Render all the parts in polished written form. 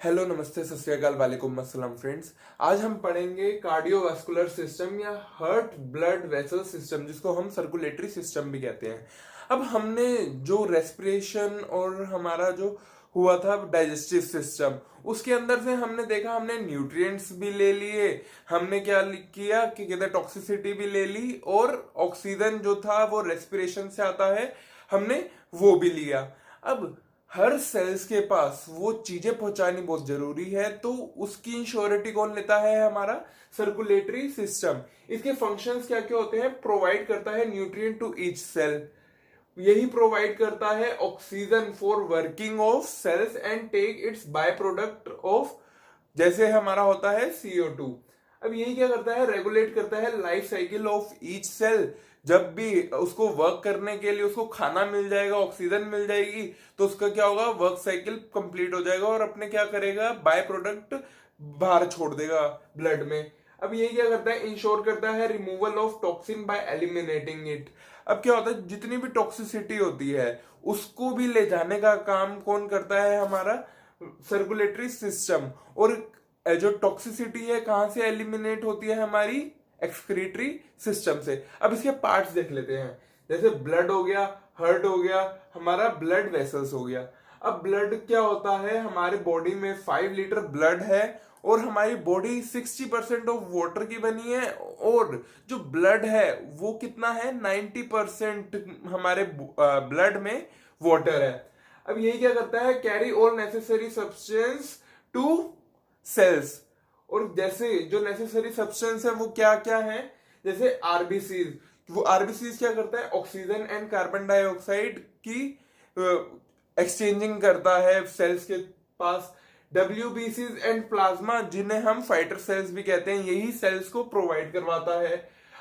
Hello, नमस्ते, सत श्री अकाल, वालेकुम अस्सलाम फ्रेंड्स। आज हम पढ़ेंगे कार्डियोवास्कुलर सिस्टम या हार्ट ब्लड वेसल सिस्टम, जिसको हम सर्कुलेटरी सिस्टम भी कहते हैं। अब हमने जो रेस्पिरेशन और हमारा जो हुआ था डाइजेस्टिव सिस्टम, उसके अंदर से हमने देखा, हमने न्यूट्रिएंट्स भी ले लिए, हमने क्या किया कि कहते टॉक्सिसिटी भी ले ली, और ऑक्सीजन जो था वो रेस्पिरेशन से आता है, हमने वो भी लिया। अब हर सेल्स के पास वो चीजें पहुंचानी बहुत जरूरी है, तो उसकी इंश्योरिटी कौन लेता है? हमारा सर्कुलेटरी सिस्टम। इसके फंक्शंस क्या क्या होते हैं? प्रोवाइड करता है न्यूट्रिएंट टू ईच सेल, यही प्रोवाइड करता है oxygen for working of cells and take its by product of, जैसे हमारा होता है CO2। अब यही क्या करता है? रेगुलेट करता है life cycle of each cell. जब भी उसको वर्क करने के लिए उसको खाना मिल जाएगा, ऑक्सीजन मिल जाएगी, तो उसका क्या होगा? वर्क साइकिल कंप्लीट हो जाएगा और अपने क्या करेगा? बाय प्रोडक्ट बाहर छोड़ देगा ब्लड में। अब यही क्या करता है? इंश्योर करता है removal of toxin bye eliminating it. अब क्या होता है? जितनी भी टॉक्सिसिटी होती है उसको भी ले जाने का काम कौन करता है? हमारा सर्कुलेटरी सिस्टम। और जो टॉक्सिसिटी है कहां से एलिमिनेट होती है? हमारी एक्सक्रीटरी सिस्टम से। अब इसके पार्ट्स देख लेते हैं। जैसे ब्लड हो गया, हार्ट हो गया, हमारा ब्लड वेसल्स हो गया। अब ब्लड क्या होता है? हमारे बॉडी में 5 लीटर ब्लड है और हमारी बॉडी 60% ऑफ वाटर की बनी है, और जो ब्लड है वो कितना है? 90% हमारे ब्लड में वाटर है। अब यही क्या करता है? Carry all necessary substance to cells. और जैसे जो नेसेसरी सब्सटेंस है वो क्या क्या है? जैसे आरबीसीज, वो आरबीसीज क्या करता है? ऑक्सीजन एंड कार्बन डाइऑक्साइड की एक्सचेंजिंग करता है सेल्स के पास। WBCs एंड प्लाज्मा, जिन्हें हम फाइटर सेल्स भी कहते हैं, यही सेल्स को प्रोवाइड करवाता है।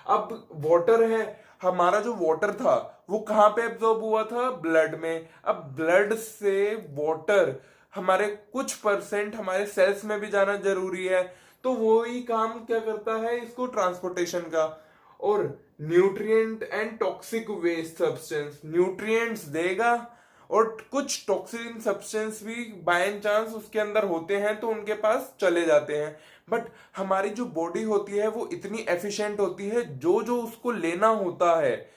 अब वाटर है, हमारा जो वाटर था वो कहां पे एब्जॉर्ब हुआ था? ब्लड में। अब ब्लड से वाटर हमारे कुछ परसेंट हमारे सेल्स में भी जाना जरूरी है, तो वो ही काम क्या करता है? इसको ट्रांसपोर्टेशन का। और nutrient and toxic waste substance, nutrients देगा और कुछ टॉक्सिन सब्सटेंस भी बाय चांस उसके अंदर होते हैं तो उनके पास चले जाते हैं। बट हमारी जो बॉडी होती है वो इतनी एफिशिएंट होती है, जो जो उसको लेना होता है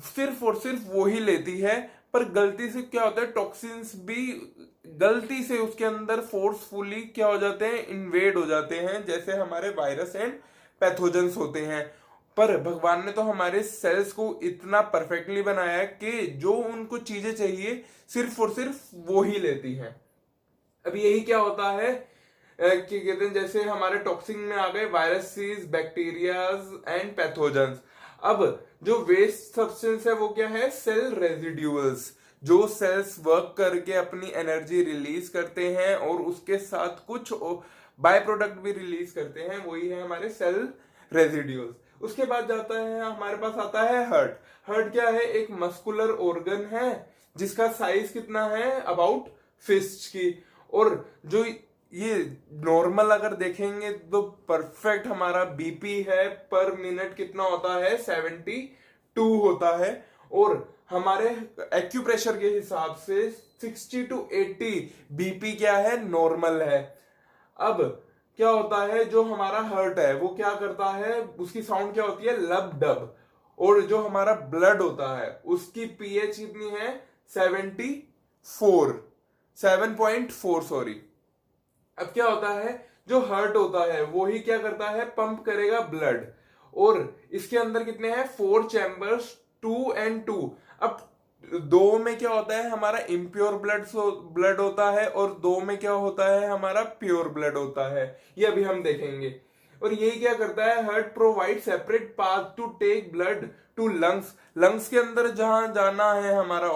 सिर्फ और सिर्फ वो ही लेती है। पर गलती से क्या होता है? टॉक्सिन्स भी गलती से उसके अंदर फोर्सफुली क्या हो जाते हैं? इन्वेड हो जाते हैं, जैसे हमारे वायरस एंड पैथोजेंस होते हैं। पर भगवान ने तो हमारे सेल्स को इतना परफेक्टली बनाया है कि जो उनको चीजें चाहिए सिर्फ और सिर्फ वो ही लेती हैं। अब यही क्या होता है कि कहते हैं, जैसे हमारे टॉक्सिन में आ गए वायरसेस, बैक्टीरियाज एंड पैथोजेंस। अब जो वेस्ट सब्सटेंस है वो क्या है? सेल रेजिड्यूल्स, जो सेल्स वर्क करके अपनी एनर्जी रिलीज करते हैं और उसके साथ कुछ बाय प्रोडक्ट भी रिलीज करते हैं, वही है हमारे सेल रेजिड्यूल्स। उसके बाद जाता है हमारे पास आता है हार्ट। हार्ट क्या है? एक मस्कुलर ऑर्गन है जिसका साइज कितना है? अबाउट फिस्ट की। और जो ये नॉर्मल अगर देखेंगे तो परफेक्ट हमारा बीपी है, पर मिनट कितना होता है? 72 होता है। और हमारे एक्यूप्रेशर के हिसाब से 60 to 80 बीपी क्या है? नॉर्मल है। अब क्या होता है? जो हमारा हार्ट है वो क्या करता है? उसकी साउंड क्या होती है? लब डब। और जो हमारा ब्लड होता है उसकी पीएच कितनी है? 74, 7.4 सॉरी। अब क्या होता है? जो हार्ट होता है वो ही क्या करता है? पंप करेगा ब्लड। और इसके अंदर कितने हैं? 4 चैम्बर्स, 2 and 2। अब दो में क्या होता है? हमारा इम्प्योर ब्लड होता है, और दो में क्या होता है? हमारा प्योर ब्लड होता है। ये अभी हम देखेंगे। और यही क्या करता है? Heart provide separate path to take blood to lungs. Lungs के अंदर जहां जाना है हमारा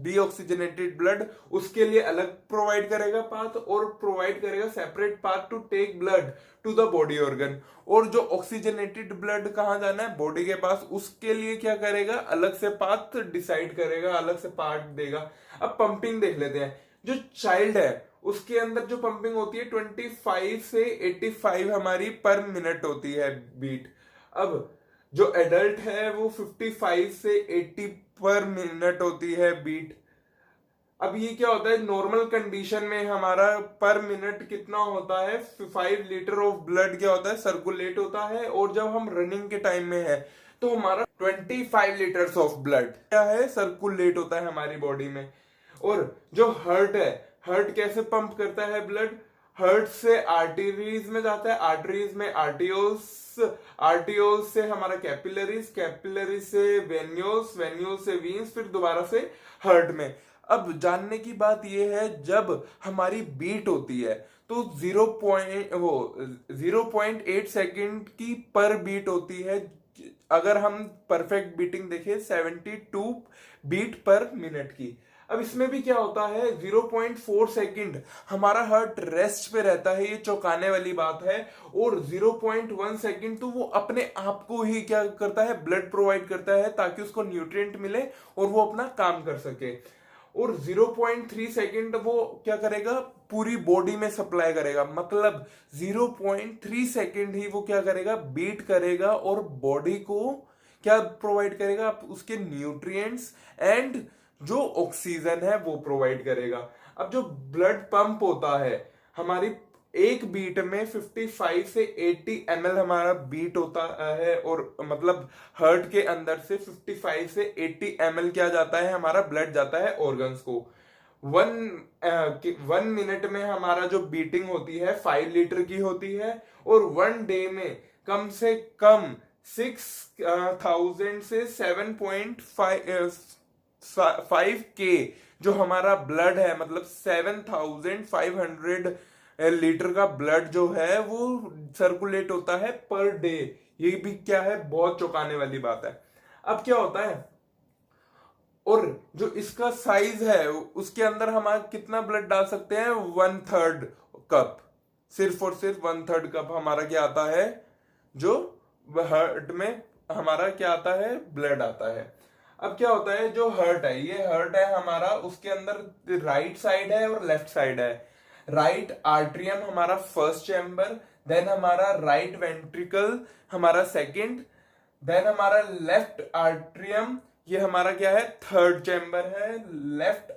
डीऑक्सीजनेटेड ब्लड, उसके लिए अलग प्रोवाइड करेगा पाथ, और प्रोवाइड करेगा separate path to take blood to the body organ. और जो ऑक्सीजनेटेड ब्लड कहां जाना है? बॉडी के पास, उसके लिए क्या करेगा? अलग से पाथ डिसाइड करेगा, अलग से पार्ट देगा। अब पंपिंग देख लेते हैं। जो चाइल्ड है उसके अंदर जो पंपिंग होती है 25 से 85 हमारी पर मिनट होती है बीट। अब जो एडल्ट है वो 55 से 80 पर मिनट होती है बीट। अब ये क्या होता है, नॉर्मल कंडीशन में हमारा पर मिनट कितना होता है, 5 लीटर ऑफ ब्लड क्या होता है, सर्कुलेट होता है। और जब हम रनिंग के टाइम में है तो हमारा 25 लीटर्स ऑफ ब्लड क्या है, सर्कुलेट होता है हमारी बॉडी में। और जो हार्ट है, हार्ट कैसे पंप करता है ब्लड, हार्ट से आर्टरीज में जाता है, आर्टरीज में आर्टियोल्स, आर्टियोल्स से हमारा कैपिलरीज, कैपिलरीज से वेन्यूल्स, वेन्यूल्स से वीन्स, फिर दोबारा से हार्ट में। अब जानने की बात यह है, जब हमारी बीट होती है तो 0.8 सेकंड की पर बीट होती है। अगर हम परफेक्ट बीटिंग देखें 72 बीट पर मिनट की। अब इसमें भी क्या होता है, 0.4 सेकंड हमारा हार्ट रेस्ट पे रहता है, ये चौंकाने वाली बात है। और 0.1 सेकंड तो वो अपने आप को ही क्या करता है, ब्लड प्रोवाइड करता है ताकि उसको न्यूट्रिएंट मिले और वो अपना काम कर सके। और 0.3 सेकंड वो क्या करेगा, पूरी बॉडी में सप्लाई करेगा। मतलब 0.3 सेकंड ही वो क्या करेगा, बीट करेगा और बॉडी को क्या प्रोवाइड करेगा, उसके न्यूट्रिएंट्स एंड जो ऑक्सीजन है वो प्रोवाइड करेगा। अब जो ब्लड पंप होता है हमारी एक बीट में 55 से 80 ml हमारा बीट होता है। और मतलब हार्ट के अंदर से 55 से 80 ml क्या जाता है, हमारा ब्लड जाता है ऑर्गन्स को। 1 मिनट में हमारा जो बीटिंग होती है 5 लीटर की होती है। और 1 डे में कम से कम 6000 से 7.5 के जो हमारा ब्लड है, मतलब 7500 लीटर का ब्लड जो है वो सर्कुलेट होता है पर डे। ये भी क्या है, बहुत चौंकाने वाली बात है। अब क्या होता है, और जो इसका साइज है उसके अंदर हम कितना ब्लड डाल सकते हैं, 1/3 कप, सिर्फ और सिर्फ 1/3 कप हमारा क्या आता है, जो हार्ट में हमारा क्या आता है, ब्लड आता है। अब क्या होता है, जो हार्ट है, ये हार्ट है हमारा, उसके अंदर राइट साइड है और लेफ्ट साइड है। राइट आर्ट्रियम हमारा फर्स्ट चैम्बर, देन हमारा राइट वेंट्रिकल हमारा सेकंड, देन हमारा लेफ्ट आर्ट्रियम, ये हमारा क्या है, थर्ड चैम्बर है। लेफ्ट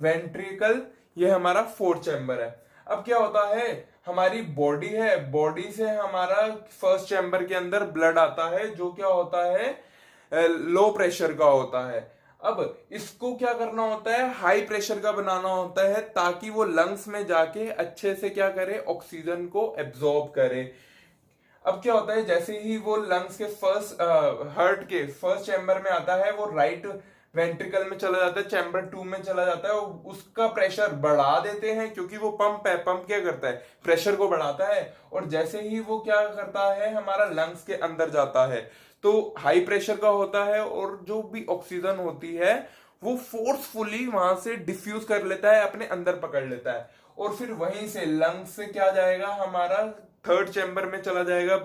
वेंट्रिकल ये हमारा फोर्थ चैम्बर है। अब क्या होता है, हमारी बॉडी है, बॉडी से हमारा फर्स्ट चैम्बर के अंदर ब्लड आता है जो क्या होता है, लो प्रेशर का होता है। अब इसको क्या करना होता है, हाई प्रेशर का बनाना होता है ताकि वो लंग्स में जाके अच्छे से क्या करे, ऑक्सीजन को एब्जॉर्ब करे। अब क्या होता है, जैसे ही वो लंग्स के फर्स्ट हार्ट के फर्स्ट चैम्बर में आता है, वो राइट वेंट्रिकल में चला जाता है, चैम्बर 2 में चला जाता है, और उसका प्रेशर बढ़ा देते हैं क्योंकि वो पंप है। पंप क्या करता है, प्रेशर को बढ़ाता है। और जैसे ही वो क्या करता है, हमारा लंग्स के अंदर जाता है तो हाई प्रेशर का होता है, और जो भी ऑक्सीजन होती है वो फोर्सफुली वहां से डिफ्यूज कर लेता है, अपने अंदर पकड़ लेता है। और फिर वहीं से लंग्स से क्या जाएगा, हमारा थर्ड चैम्बर में चला जाएगा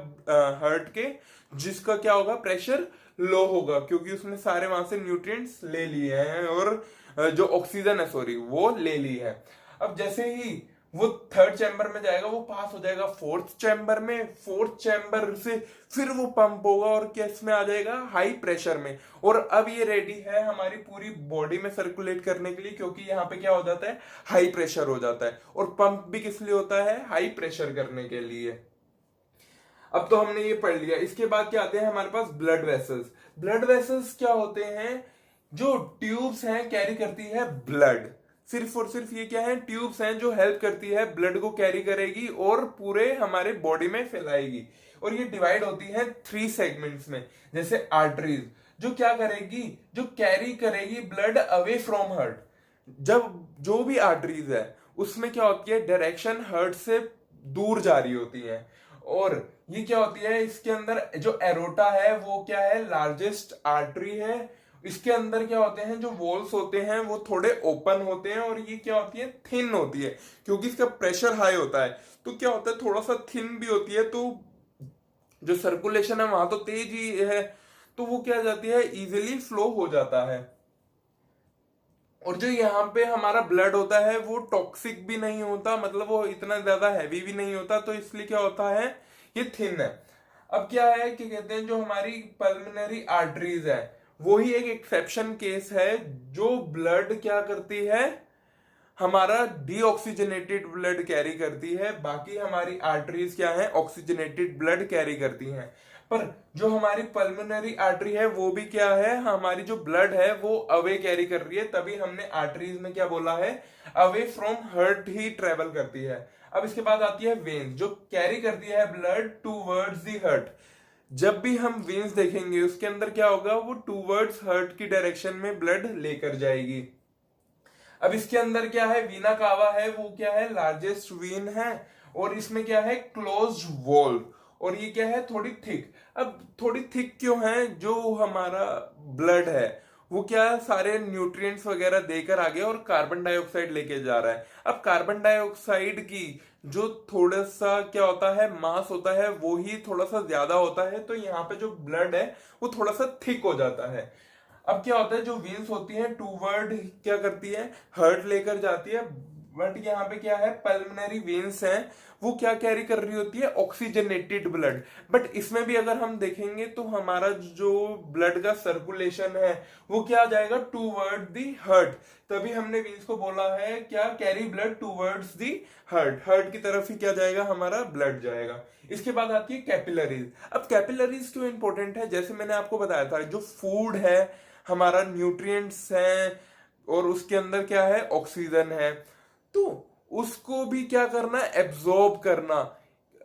हार्ट के, जिसका क्या होगा, प्रेशर लो होगा क्योंकि उसने सारे वहां से न्यूट्रिएंट्स ले लिए हैं और जो ऑक्सीजन है, सॉरी, वो ले ली है। अब जैसे ही वो थर्ड चैम्बर में जाएगा, वो पास हो जाएगा फोर्थ चैम्बर में, फोर्थ चैम्बर से फिर वो पंप होगा और किस में आ जाएगा, हाई प्रेशर में। और अब ये रेडी है हमारी पूरी बॉडी में सर्कुलेट करने के लिए, क्योंकि यहाँ पे क्या हो जाता है, हाई प्रेशर हो जाता है। और पंप भी किस लिए होता है, हाई प्रेशर करने के लिए। अब तो हमने ये पढ़ लिया। इसके बाद क्या आते हैं हमारे पास, ब्लड वेसल्स। ब्लड वेसल्स क्या होते हैं, जो ट्यूब्स हैं, कैरी करती है ब्लड। सिर्फ और सिर्फ ये क्या है, ट्यूब्स हैं जो हेल्प करती है, ब्लड को कैरी करेगी और पूरे हमारे बॉडी में फैलाएगी। और ये डिवाइड होती है 3 सेगमेंट्स में। जैसे आर्टरीज, जो क्या करेगी, जो कैरी करेगी ब्लड अवे फ्रॉम हार्ट। जब जो भी आर्टरीज है उसमें क्या होती है, डायरेक्शन हार्ट से दूर जा रही होती है। और ये क्या होती है, इसके अंदर जो एरोटा है वो क्या है, लार्जेस्ट आर्टरी है। इसके अंदर क्या होते हैं, जो वॉल्स होते हैं वो थोड़े ओपन होते हैं, और ये क्या होती है, थिन होती है क्योंकि इसका प्रेशर हाई होता है। तो क्या होता है, थोड़ा सा थिन भी होती है, तो जो सर्कुलेशन है वहां तो तेज ही है, तो वो क्या जाती है, इजिली फ्लो हो जाता है। और जो यहाँ पे हमारा ब्लड होता है वो टॉक्सिक भी नहीं होता, मतलब वो इतना ज्यादा हैवी भी नहीं होता, तो इसलिए क्या होता है, ये थिन है। अब क्या है कि कहते हैं, जो हमारी पल्मोनरी आर्टरीज है वो ही एक एक्सेप्शन केस है, जो ब्लड क्या करती है, हमारा डीऑक्सीजनेटेड ब्लड कैरी करती है, बाकी हमारी आर्टरीज क्या है, ऑक्सीजनेटेड ब्लड कैरी करती हैं। पर जो हमारी पल्मोनरी आर्टरी है वो भी क्या है, हमारी जो ब्लड है वो अवे कैरी कर रही है, तभी हमने आर्टरीज में क्या बोला है, away from heart he travel करती है। अब इसके बाद आती है वेन्स, जो कैरी करती है ब्लड टूवर्ड्स दी हार्ट। जब भी हम वेन्स देखेंगे उसके अंदर क्या होगा, वो टूवर्ड्स हार्ट की डायरेक्शन में ब्लड लेकर जाएगी। अब इसके अंदर क्या है, वीना कावा है, वो क्या है, लार्जेस्ट वीन है, और इसमें क्या है, क्लोज्ड वॉल, और ये क्या है, थोड़ी थिक। अब थोड़ी थिक क्यों है, जो हमारा ब्लड है वो क्या है, सारे न्यूट्रिएंट्स वगैरह देकर आगे और कार्बन डाइऑक्साइड लेके जा रहा है। अब कार्बन डाइऑक्साइड की जो थोड़ा सा क्या होता है, मास होता है, वो ही थोड़ा सा ज्यादा होता है, तो यहाँ पे जो ब्लड है वो थोड़ा सा थिक हो जाता है। अब क्या होता है, जो वेन्स होती हैं टूवर्ड क्या करती है, हार्ट लेकर जाती है, बट यहाँ पे क्या है, पल्मोनरी वेन्स हैं, वो क्या कैरी कर रही होती है, ऑक्सीजनेटेड ब्लड। बट इसमें भी अगर हम देखेंगे तो हमारा जो ब्लड का सर्कुलेशन है वो क्या जाएगा, टूवर्ड दी हार्ट, तभी हमने वेन्स को बोला है क्या, carry blood towards the heart, heart की तरफ ही क्या जाएगा, हमारा ब्लड जाएगा। इसके बाद आती है कैपिलरीज। अब कैपिलरीज क्यों इंपॉर्टेंट है, जैसे मैंने आपको बताया था, जो फूड है हमारा, न्यूट्रिएंट्स हैं, और उसके अंदर क्या है, ऑक्सीजन है, तो उसको भी क्या करना, एब्जॉर्ब करना,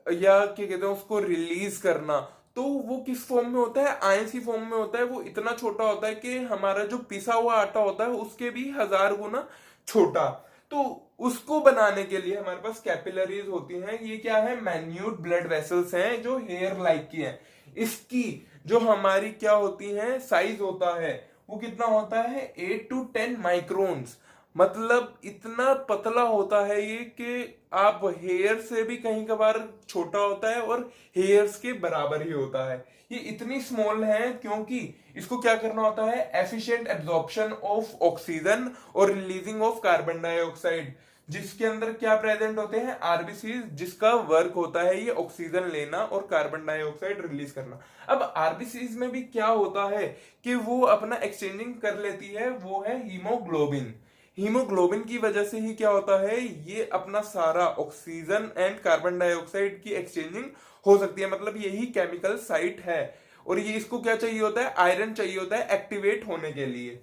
या क्या कहते हैं, उसको रिलीज करना। तो वो किस फॉर्म में होता है, आयंस की फॉर्म में होता है। वो इतना छोटा होता है कि हमारा जो पिसा हुआ आटा होता है उसके भी 1000 गुना छोटा। तो उसको बनाने के लिए हमारे पास कैपिलरीज होती हैं। ये क्या है, मैन्यूट ब्लड वेसल्स हैं जो हेयर लाइक की हैं। इसकी जो हमारी क्या होती है, साइज होता है वो कितना होता है, 8 to 10 माइक्रोन्स, मतलब इतना पतला होता है ये कि आप हेयर से भी कहीं कभार छोटा होता है और हेयर्स के बराबर ही होता है। ये इतनी स्मॉल है क्योंकि इसको क्या करना होता है, एफिशिएंट एब्जॉर्प्शन ऑफ ऑक्सीजन और रिलीजिंग ऑफ कार्बन डाइऑक्साइड, जिसके अंदर क्या प्रेजेंट होते हैं, आरबीसीज, जिसका वर्क होता है ये ऑक्सीजन लेना और कार्बन डाइऑक्साइड रिलीज करना। अब आरबीसीज में भी क्या होता है कि वो अपना एक्सचेंजिंग कर लेती है, वो है हीमोग्लोबिन। हीमोग्लोबिन की वजह से ही क्या होता है, ये अपना सारा ऑक्सीजन एंड कार्बन डाइऑक्साइड की एक्सचेंजिंग हो सकती है, मतलब यही केमिकल साइट है। और ये इसको क्या चाहिए होता है, आयरन चाहिए होता है एक्टिवेट होने के लिए।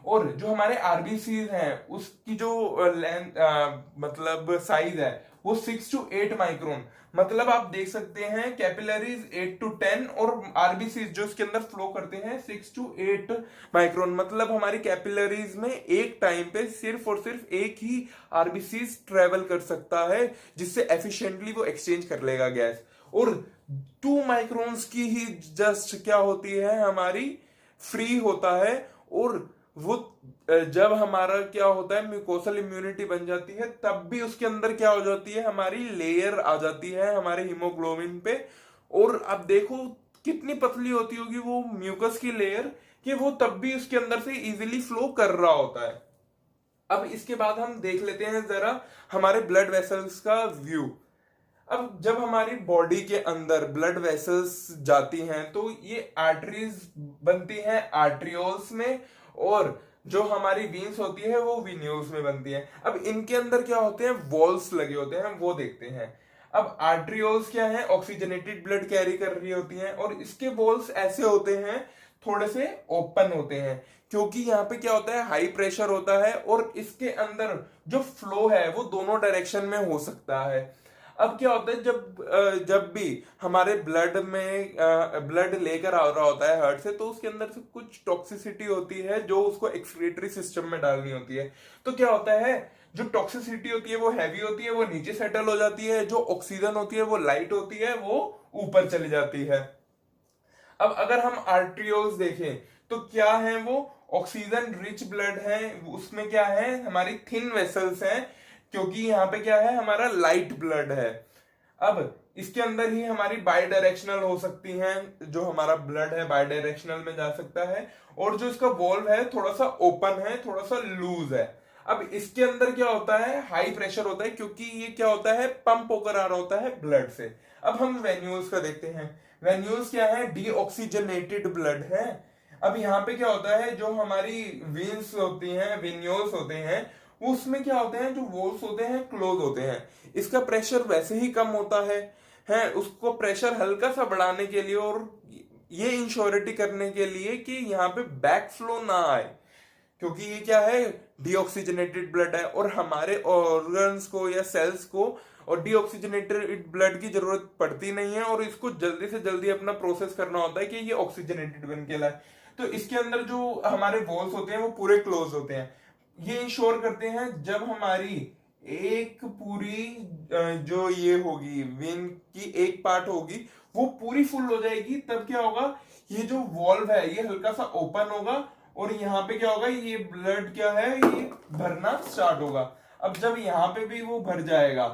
और जो हमारे आरबीसी हैं उसकी जो लेंथ मतलब साइज है वो 6 to 8 माइक्रोन, मतलब आप देख सकते हैं कैपिलरीज 8 to 10 और आरबीसी जो इसके अंदर फ्लो करते हैं 6 to 8 माइक्रोन, मतलब हमारी कैपिलरीज में एक टाइम पे सिर्फ और सिर्फ एक ही आरबीसी ट्रेवल कर सकता है, जिससे एफिशिएंटली वो एक्सचेंज कर लेगा गैस। और 2 माइक्रोन्स की ही जस्ट क्या होती है, हमारी फ्री होता है। और वो जब हमारा क्या होता है, म्यूकोसल इम्यूनिटी बन जाती है, तब भी उसके अंदर क्या हो जाती है, हमारी लेयर आ जाती है हमारे हीमोग्लोबिन पे। और अब देखो कितनी पतली होती होगी वो म्यूकस की लेयर, कि वो तब भी उसके अंदर से इजीली फ्लो कर रहा होता है। अब इसके बाद हम देख लेते हैं जरा हमारे ब्लड वेसल्स का व्यू। अब जब हमारी बॉडी के अंदर ब्लड वेसल्स जाती हैं तो ये आर्टरीज बनती हैं आर्ट्रियोल्स में, और जो हमारी वीन्स होती है वो वीन्यूल्स में बनती हैं। अब इनके अंदर क्या होते हैं, वॉल्स लगे होते हैं, वो देखते हैं। अब आर्ट्रियोल्स क्या है, ऑक्सीजनेटेड ब्लड कैरी कर रही होती हैं, और इसके वॉल्स ऐसे होते हैं, थोड़े से ओपन होते हैं, क्योंकि यहाँ पे क्या होता है, हाई प्रेशर होता है, और इसके अंदर जो फ्लो है वो दोनों डायरेक्शन में हो सकता है। अब क्या होता है, जब भी हमारे ब्लड में ब्लड लेकर आ रहा होता है हार्ट से, तो उसके अंदर से कुछ टॉक्सिसिटी होती है जो उसको एक्सक्रीटरी सिस्टम में डालनी होती है। तो क्या होता है, जो टॉक्सिसिटी होती है वो हैवी होती है, वो नीचे सेटल हो जाती है, जो ऑक्सीजन होती है वो लाइट होती है, वो ऊपर चली जाती है। अब अगर हम आर्ट्रियोल्स देखें तो क्या है, वो ऑक्सीजन रिच ब्लड है, उसमें क्या है, हमारी थिन वेसल्स हैं, क्योंकि यहाँ पे क्या है, हमारा लाइट ब्लड है। अब इसके अंदर ही हमारी बाई डायरेक्शनल हो सकती हैं, जो हमारा ब्लड है बाई डायरेक्शनल में जा सकता है, और जो इसका वॉल्व है थोड़ा सा ओपन है, थोड़ा सा लूज है। अब इसके अंदर क्या होता है, हाई प्रेशर होता है, क्योंकि ये क्या होता है, पंप होकर आ रहा होता है ब्लड से। अब हम वेन्यूल्स का देखते हैं। वेन्यूल्स क्या है, डीऑक्सीजनेटेड ब्लड है। अब यहाँ पे क्या होता है, जो हमारी वेन्स होती हैं, वेन्यूल्स होते हैं, वो उसमें क्या होते हैं, जो वॉल्स होते हैं क्लोज होते हैं। इसका प्रेशर वैसे ही कम होता है उसको प्रेशर हल्का सा बढ़ाने के लिए और ये इंश्योरिटी करने के लिए कि यहाँ पे बैक फ्लो ना आए, क्योंकि ये क्या है, डीऑक्सीजनेटेड ब्लड है और हमारे ऑर्गन्स को या सेल्स को और डीऑक्सीजनेटेड ब्लड की जरूरत पड़ती नहीं है और इसको जल्दी से जल्दी अपना प्रोसेस करना होता है कि ये ऑक्सीजनेटेड बन के लाए। तो इसके अंदर जो हमारे वॉल्स होते हैं वो पूरे क्लोज होते हैं। ये इंश्योर करते हैं जब हमारी एक पूरी जो ये होगी वेन की एक पार्ट होगी वो पूरी फुल हो जाएगी, तब क्या होगा, ये जो वॉल्व है ये हल्का सा ओपन होगा और यहाँ पे क्या होगा, ये ब्लड क्या है ये भरना स्टार्ट होगा। अब जब यहाँ पे भी वो भर जाएगा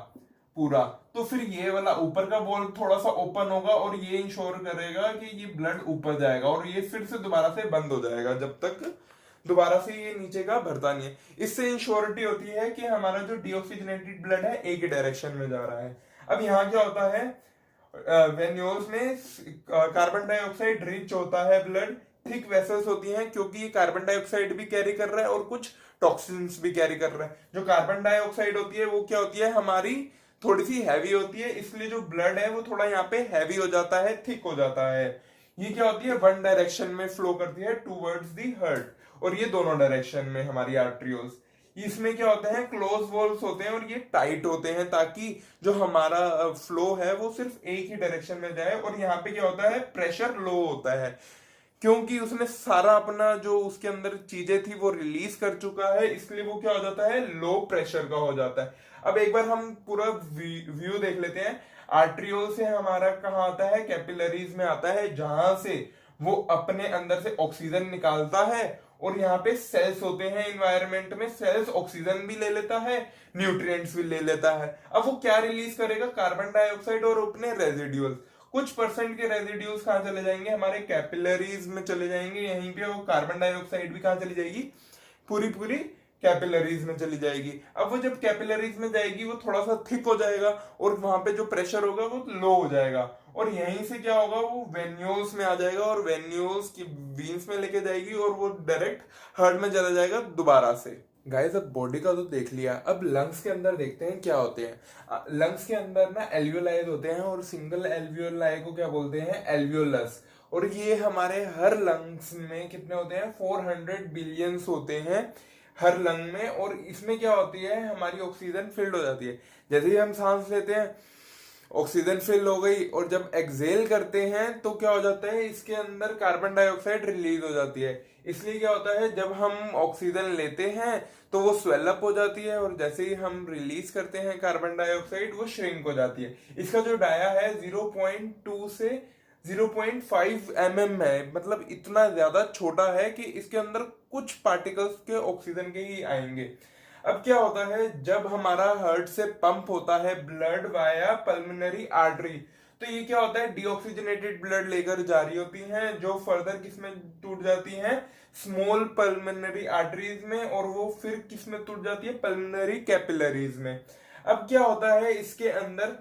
पूरा, तो फिर ये वाला ऊपर का वॉल्व थोड़ा सा ओपन होगा और ये इंश्योर करेगा कि ये ब्लड ऊपर जाएगा और ये फिर से दोबारा से बंद हो जाएगा जब तक दोबारा से ये नीचे का भरता नहीं है। इससे इंश्योरिटी होती है कि हमारा जो डीऑक्सीजनेटेड ब्लड है एक ही डायरेक्शन में जा रहा है। अब यहाँ क्या होता है, वेन्यूल्स में कार्बन डाइऑक्साइड रिच होता है ब्लड, थिक वेसल्स होती हैं क्योंकि ये कार्बन डाइऑक्साइड भी कैरी कर रहा है और कुछ टॉक्सिन्स भी कैरी कर रहा है। जो कार्बन डाइऑक्साइड होती है वो क्या होती है, हमारी थोड़ी सी हैवी होती है, इसलिए जो ब्लड है वो थोड़ा यहाँ पे हैवी हो जाता है, थिक हो जाता है। ये क्या होती है, वन डायरेक्शन में फ्लो करती है टूवर्ड्स दी हार्ट, और ये दोनों डायरेक्शन में हमारी आर्टरियोल्स। इसमें क्या होते हैं, क्लोज वॉल्स होते हैं और ये टाइट होते हैं ताकि जो हमारा फ्लो है वो सिर्फ एक ही डायरेक्शन में जाए। और यहाँ पे क्या होता है, प्रेशर लो होता है क्योंकि उसने सारा अपना जो उसके अंदर चीजें थी वो रिलीज कर चुका है, इसलिए वो क्या हो जाता है, लो प्रेशर का हो जाता है। अब एक बार हम पूरा व्यू देख लेते हैं। आर्ट्रियोल से हमारा कहाँ आता है, कैपिलरीज में आता है, जहां से वो अपने अंदर से ऑक्सीजन निकालता है और यहाँ पे सेल्स होते हैं इन्वायरमेंट में, सेल्स ऑक्सीजन भी ले लेता है, न्यूट्रिएंट्स भी ले लेता है। अब वो क्या रिलीज करेगा, कार्बन डाइऑक्साइड और अपने रेजिड्यूल्स। कुछ परसेंट के रेजिड्यूल्स कहाँ चले जाएंगे, हमारे कैपिलरीज में चले जाएंगे, यहीं पे वो कार्बन डाइऑक्साइड भी कहाँ चली जाएगी, पूरी पूरी कैपिलरीज में चली जाएगी। अब वो जब कैपिलरीज में जाएगी वो थोड़ा सा थिक हो जाएगा और वहां पे जो प्रेशर होगा वो लो हो जाएगा और यहीं से क्या होगा, वो वेन्यूल्स में आ जाएगा और वेन्यूल्स की वीन्स में लेके जाएगी और वो डायरेक्ट हार्ट में चला जाएगा दोबारा से। गाइस अब बॉडी का तो देख लिया, अब लंग्स के अंदर देखते हैं क्या होते हैं। लंग्स के अंदर ना एल्वियोलाई होते हैं और सिंगल एल्वियोलाई को क्या बोलते हैं, एल्वियोलस। और ये हमारे हर लंग्स में कितने होते हैं, 400 बिलियंस होते हैं हर लंग में। और इसमें क्या होती है, हमारी ऑक्सीजन फिल्ड हो जाती है। जैसे ही हम सांस लेते हैं ऑक्सीजन फिल हो गई और जब एक्सेल करते हैं तो क्या हो जाता है, इसके अंदर कार्बन डाइऑक्साइड रिलीज हो जाती है। इसलिए क्या होता है, जब हम ऑक्सीजन लेते हैं तो वो स्वेल अप हो जाती है और जैसे ही हम रिलीज करते हैं कार्बन डाइऑक्साइड वो श्रिंक हो जाती है। इसका जो डाया है 0.2 से 0.5 mm है, मतलब इतना ज्यादा छोटा है कि इसके अंदर कुछ पार्टिकल्स के ऑक्सीजन के ही आएंगे। अब क्या होता है, जब हमारा हार्ट से पंप होता है ब्लड वाया पल्मोनरी आर्टरी, तो ये क्या होता है, डीऑक्सीजनेटेड ब्लड लेकर जा रही होती हैं जो फर्दर किसमें टूट जाती हैं, स्मॉल पल्मोनरी आर्टरीज में, और वो फिर किसमें टूट जाती है, पल्मोनरी कैपिलरीज में। अब क्या होता है, इसके अंदर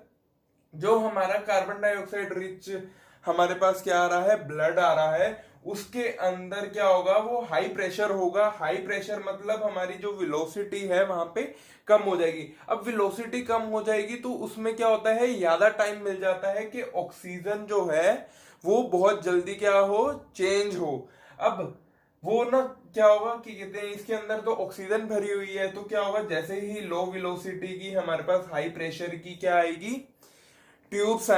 जो हमारा कार्बन डाइऑक्साइड रिच हमारे पास क्या आ रहा है, ब्लड आ रहा है, उसके अंदर क्या होगा, वो हाई प्रेशर होगा। हाई प्रेशर मतलब हमारी जो वेलोसिटी है वहां पे कम हो जाएगी। अब वेलोसिटी कम हो जाएगी तो उसमें क्या होता है, ज्यादा टाइम मिल जाता है कि ऑक्सीजन जो है वो बहुत जल्दी क्या हो, चेंज हो। अब वो ना क्या होगा कि कहते हैं इसके अंदर तो ऑक्सीजन भरी हुई है, तो क्या होगा, जैसे ही लो वेलोसिटी की हमारे पास हाई प्रेशर की क्या आएगी, ट्यूब्स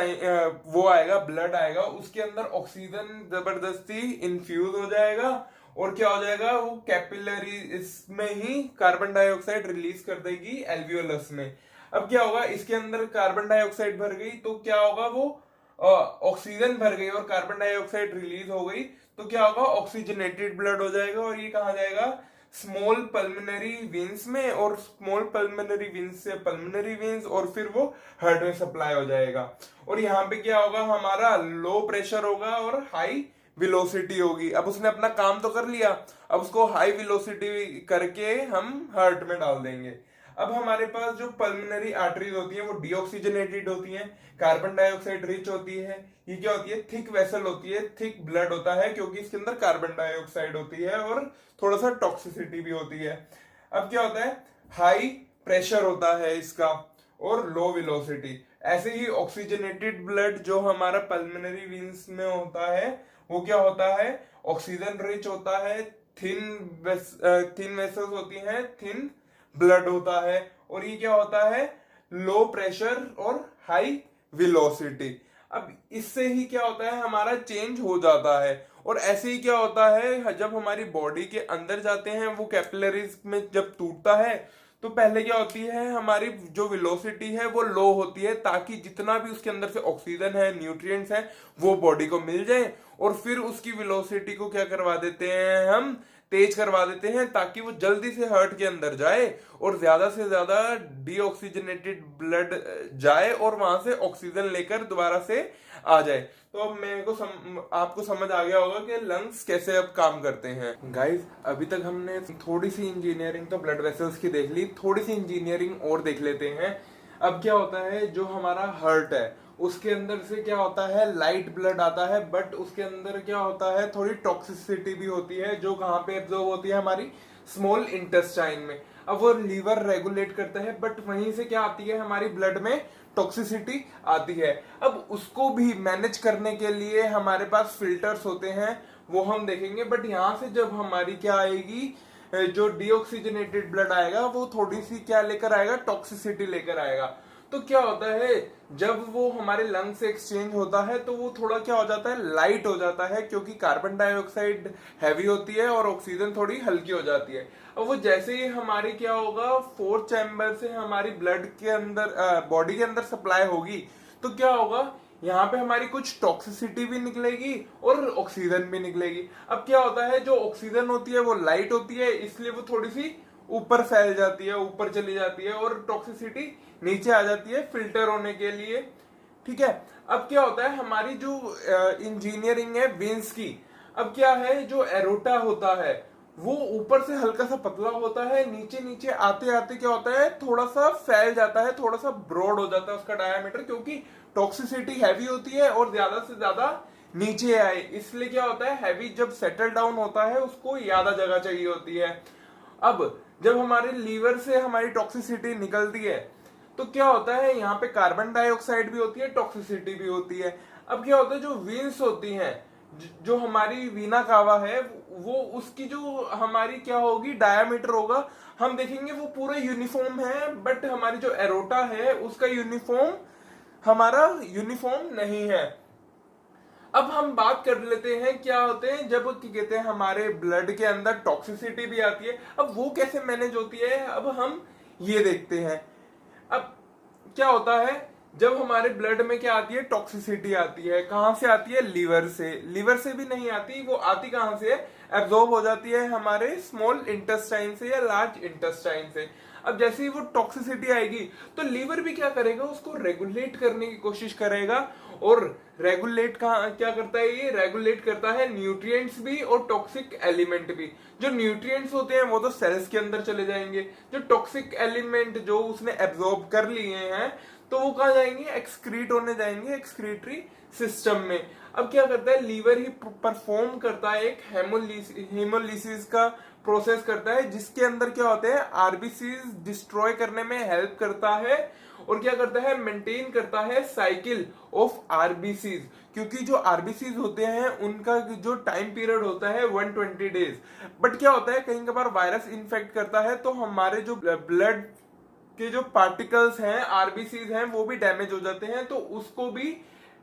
वो आएगा, ब्लड आएगा, उसके अंदर ऑक्सीजन जबरदस्ती इन्फ्यूज हो जाएगा और क्या हो जाएगा, वो कैपिलरी इसमें ही कार्बन डाइऑक्साइड रिलीज कर देगी एल्वियोलस में। अब क्या होगा, इसके अंदर कार्बन डाइऑक्साइड भर गई तो क्या होगा, वो ऑक्सीजन भर गई और कार्बन डाइऑक्साइड रिलीज हो गई तो क्या होगा, ऑक्सीजनेटेड ब्लड हो जाएगा और ये कहा जाएगा, स्मॉल पल्मोनरी वेन्स में, और स्मॉल पल्मोनरी वेन्स से पल्मोनरी वेन्स और फिर वो हार्ट में सप्लाई हो जाएगा। और यहाँ पे क्या होगा, हमारा लो प्रेशर होगा और हाई वेलोसिटी होगी। अब उसने अपना काम तो कर लिया, अब उसको हाई वेलोसिटी करके हम हार्ट में डाल देंगे। अब हमारे पास जो पल्मोनरी आर्टरीज होती हैं वो डीऑक्सीजनेटेड होती हैं, कार्बन डाइऑक्साइड रिच होती है। ये क्या होती है, थिक वेसल होती है, थिक ब्लड होता है क्योंकि इसके अंदर कार्बन डाइऑक्साइड होती है और थोड़ा सा टॉक्सिसिटी भी होती है। अब क्या होता है, हाई प्रेशर होता है इसका और लो वेलोसिटी। ऐसे ही ऑक्सीजनेटेड ब्लड जो हमारा पल्मोनरी वेन्स में होता है वो क्या होता है, ऑक्सीजन रिच होता है, थिन वेसल्स होती हैं, थिन ब्लड होता है, और ये क्या होता है, लो प्रेशर और हाई वेलोसिटी। अब इससे ही क्या होता है, हमारा चेंज हो जाता है। और ऐसे ही क्या होता है, जब हमारी बॉडी के अंदर जाते हैं वो कैपिलरीज में जब टूटता है तो पहले क्या होती है, हमारी जो वेलोसिटी है वो लो होती है, ताकि जितना भी उसके अंदर से ऑक्सीजन है, न्यूट्रिएंट्स है, वो बॉडी को मिल जाए। और फिर उसकी वेलोसिटी को क्या करवा देते हैं, हम तेज करवा देते हैं, ताकि वो जल्दी से हार्ट के अंदर जाए और ज्यादा से ज्यादा डीऑक्सीजनेटेड ब्लड जाए और वहां से ऑक्सीजन लेकर दोबारा से आ जाए। तो अब मेरे को आपको समझ आ गया होगा कि लंग्स कैसे अब काम करते हैं। गाइस, अभी तक हमने थोड़ी सी इंजीनियरिंग तो ब्लड वेसल्स की देख ली, थोड़ी सी इंजीनियरिंग और देख लेते हैं। अब क्या होता है, जो हमारा हार्ट है उसके अंदर से क्या होता है, लाइट ब्लड आता है, बट उसके अंदर क्या होता है, थोड़ी टॉक्सिसिटी भी होती है, जो कहाँ पे एब्जॉर्ब होती है, हमारी स्मॉल इंटेस्टाइन में। अब वो लीवर रेगुलेट करता है, बट वहीं से क्या आती है, हमारी ब्लड में टॉक्सिसिटी आती है। अब उसको भी मैनेज करने के लिए हमारे पास फिल्टर्स होते हैं, वो हम देखेंगे। बट यहाँ से जब हमारी क्या आएगी, जो डीऑक्सीजनेटेड ब्लड आएगा वो थोड़ी सी क्या लेकर आएगा, टॉक्सिसिटी लेकर आएगा। तो क्या होता है, जब वो हमारे लंग से एक्सचेंज होता है तो वो थोड़ा क्या हो जाता है, लाइट हो जाता है, क्योंकि कार्बन डाइऑक्साइड हैवी होती है और ऑक्सीजन थोड़ी हल्की हो जाती है। अब वो जैसे ही हमारी क्या होगा, फोर्थ चैम्बर से हमारी ब्लड के अंदर, बॉडी के अंदर सप्लाई होगी, तो क्या होगा, यहाँ पे हमारी कुछ टॉक्सिसिटी भी निकलेगी और ऑक्सीजन भी निकलेगी। अब क्या होता है, जो ऑक्सीजन होती है वो लाइट होती है, इसलिए वो थोड़ी सी ऊपर फैल जाती है, ऊपर चली जाती है, और टॉक्सिसिटी नीचे आ जाती है फिल्टर होने के लिए। ठीक है। अब क्या होता है, हमारी जो इंजीनियरिंग है वेन्स की, अब क्या है, जो एरोटा होता है वो ऊपर से हल्का सा पतला होता है, नीचे नीचे आते आते क्या होता है, थोड़ा सा फैल जाता है, थोड़ा सा ब्रॉड हो जाता है उसका डायमीटर, क्योंकि टॉक्सिसिटी हैवी होती है और ज्यादा से ज्यादा नीचे आए। इसलिए क्या होता है, हैवी जब सेटल डाउन होता है उसको ज्यादा जगह चाहिए होती है। अब जब हमारे लीवर से हमारी टॉक्सिसिटी निकलती है तो क्या होता है, यहाँ पे कार्बन डाइऑक्साइड भी होती है, टॉक्सिसिटी भी होती है। अब क्या होता है, जो वेन्स होती हैं, जो हमारी वीना कावा है, वो उसकी जो हमारी क्या होगी, डायामीटर होगा, हम देखेंगे वो पूरा यूनिफॉर्म है। बट हमारी जो एरोटा है उसका यूनिफॉर्म, हमारा यूनिफॉर्म नहीं है। अब हम बात कर लेते हैं, क्या होते हैं, जब कहते हैं हमारे ब्लड के अंदर टॉक्सिसिटी भी आती है, अब वो कैसे मैनेज होती है, अब हम ये देखते हैं। अब क्या होता है, जब हमारे ब्लड में क्या आती है, टॉक्सिसिटी आती है, कहां से आती है, लीवर से। लीवर से भी नहीं आती, वो आती कहां से है, एब्जॉर्ब हो जाती है हमारे स्मॉल इंटेस्टाइन से या लार्ज इंटेस्टाइन से। अब जैसे ही वो टॉक्सिसिटी आएगी तो लीवर भी क्या करेगा, उसको रेगुलेट करने की कोशिश करेगा। और रेगुलेट क्या करता है, ये रेगुलेट करता है न्यूट्रिएंट्स भी और टॉक्सिक एलिमेंट भी। जो न्यूट्रिएंट्स होते हैं वो तो सेल्स के अंदर चले जाएंगे, जो टॉक्सिक एलिमेंट जो उसने एब्जॉर्ब कर लिए हैं तो वो कहा जाएंगे, एक्सक्रीट होने जाएंगे एक्सक्रीटरी सिस्टम में। अब क्या करता है, लीवर ही परफॉर्म करता है एक हेमोलिसिस का प्रोसेस करता है, जिसके अंदर क्या होते हैं, आरबीसीज डिस्ट्रॉय करने में हेल्प करता है। और क्या करता है, मेंटेन करता है साइकिल ऑफ आरबीसीज, क्योंकि जो आरबीसीज होते हैं उनका जो टाइम पीरियड होता है 120 डेज। बट क्या होता है, कहीं कभार वायरस इन्फेक्ट करता है तो हमारे जो ब्लड के जो पार्टिकल्स हैं, आरबीसीज हैं, वो भी डैमेज हो जाते हैं, तो उसको भी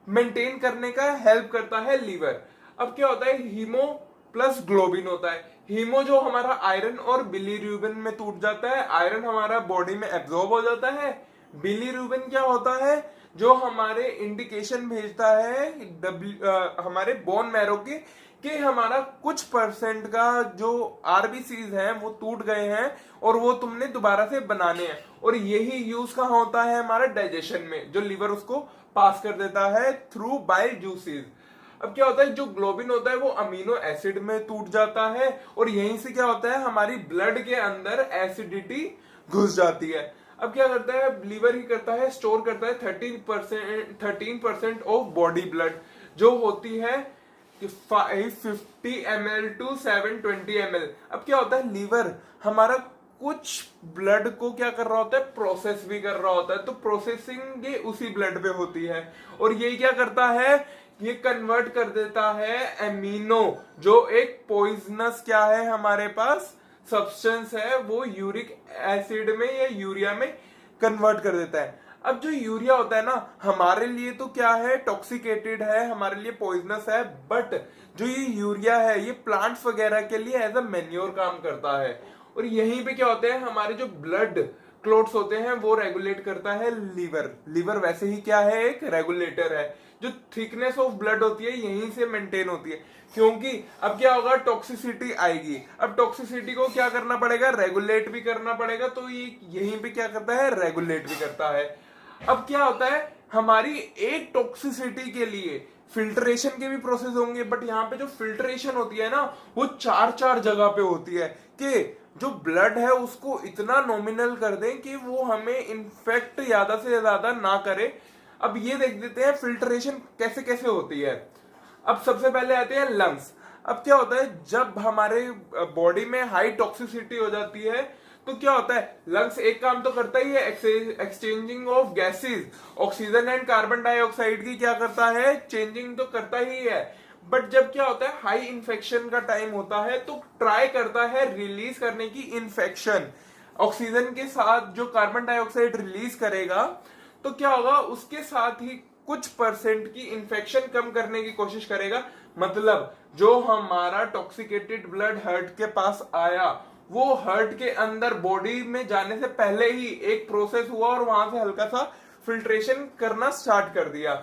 मेंटेन करने का हेल्प करता है लीवर। अब क्या होता है, हीमो प्लस ग्लोबिन होता है। हीमो जो हमारा आयरन और बिलीरुबिन में टूट जाता है, आयरन हमारा बॉडी में एब्जॉर्ब हो जाता है। बिलीरुबिन क्या होता है, जो हमारे इंडिकेशन भेजता है हमारे बोन मैरो के, कि हमारा कुछ परसेंट का जो आरबीसीज हैं वो टूट गए हैं और वो तुमने दोबारा से बनाने हैं। और यही यूज कहाँ होता है, हमारे डाइजेशन में, जो लीवर उसको पास कर देता है थ्रू बाइल जूसेस। अब क्या होता है, जो ग्लोबिन होता है वो अमीनो एसिड में टूट जाता है, और यहीं से क्या होता है, हमारी ब्लड के अंदर एसिडिटी घुस जाती है। अब क्या करता है, लीवर ही करता है, स्टोर करता है 13% ऑफ बॉडी ब्लड, जो होती है 550 ml to 720 ml। अब क्या होता है, लीवर हमारा कुछ ब्लड को क्या कर रहा होता है, प्रोसेस भी कर रहा होता है। तो प्रोसेसिंग ये उसी ब्लड पे होती है और ये क्या करता है, ये कन्वर्ट कर देता है एमिनो, जो एक पॉइजनस क्या है हमारे पास सब्सटेंस है, वो यूरिक एसिड में या यूरिया में कन्वर्ट कर देता है। अब जो यूरिया होता है ना, हमारे लिए तो क्या है, टॉक्सिकेटेड है, हमारे लिए पॉइजनस है, बट जो ये यूरिया है ये प्लांट्स वगैरह के लिए एज अ मैन्योर काम करता है। और यहीं पे क्या होते हैं, हमारे जो ब्लड क्लोट्स होते हैं वो रेगुलेट करता है लीवर। लीवर वैसे ही क्या है, एक रेगुलेटर है। जो थिकनेस ऑफ ब्लड होती है यहीं से मेंटेन होती है, क्योंकि अब क्या होगा, टॉक्सिसिटी आएगी। अब टॉक्सिसिटी को क्या करना पड़ेगा, रेगुलेट भी करना पड़ेगा। तो ये यहीं पे क्या करता है, रेगुलेट भी करता है। अब क्या होता है, हमारी एक टॉक्सिसिटी के लिए फिल्ट्रेशन के भी प्रोसेस होंगे, बट यहाँ पे जो फिल्ट्रेशन होती है ना, वो चार चार जगह पे होती है कि जो ब्लड है उसको इतना नॉमिनल कर दें कि वो हमें इन्फेक्ट ज्यादा से ज्यादा ना करे। अब ये देख देते हैं फिल्ट्रेशन कैसे कैसे होती है। अब सबसे पहले आते हैं लंग्स। अब क्या होता है, जब हमारे बॉडी में हाई टॉक्सिसिटी हो जाती है तो क्या होता है, लंग्स एक काम तो करता ही है, exchanging of gases, oxygen and carbon dioxide की क्या करता है, चेंजिंग तो करता ही है। बट जब क्या होता है, हाई इन्फेक्शन का टाइम होता है तो ट्राई करता है रिलीज करने की इन्फेक्शन। ऑक्सीजन के साथ जो कार्बन डाइऑक्साइड रिलीज करेगा तो क्या होगा, उसके साथ ही कुछ परसेंट की इन्फेक्शन कम करने की कोशिश करेगा। मतलब जो हमारा टॉक्सिकेटेड ब्लड हार्ट के पास आया, वो हार्ट के अंदर बॉडी में जाने से पहले ही एक प्रोसेस हुआ और वहां से हल्का सा फिल्ट्रेशन करना स्टार्ट कर दिया।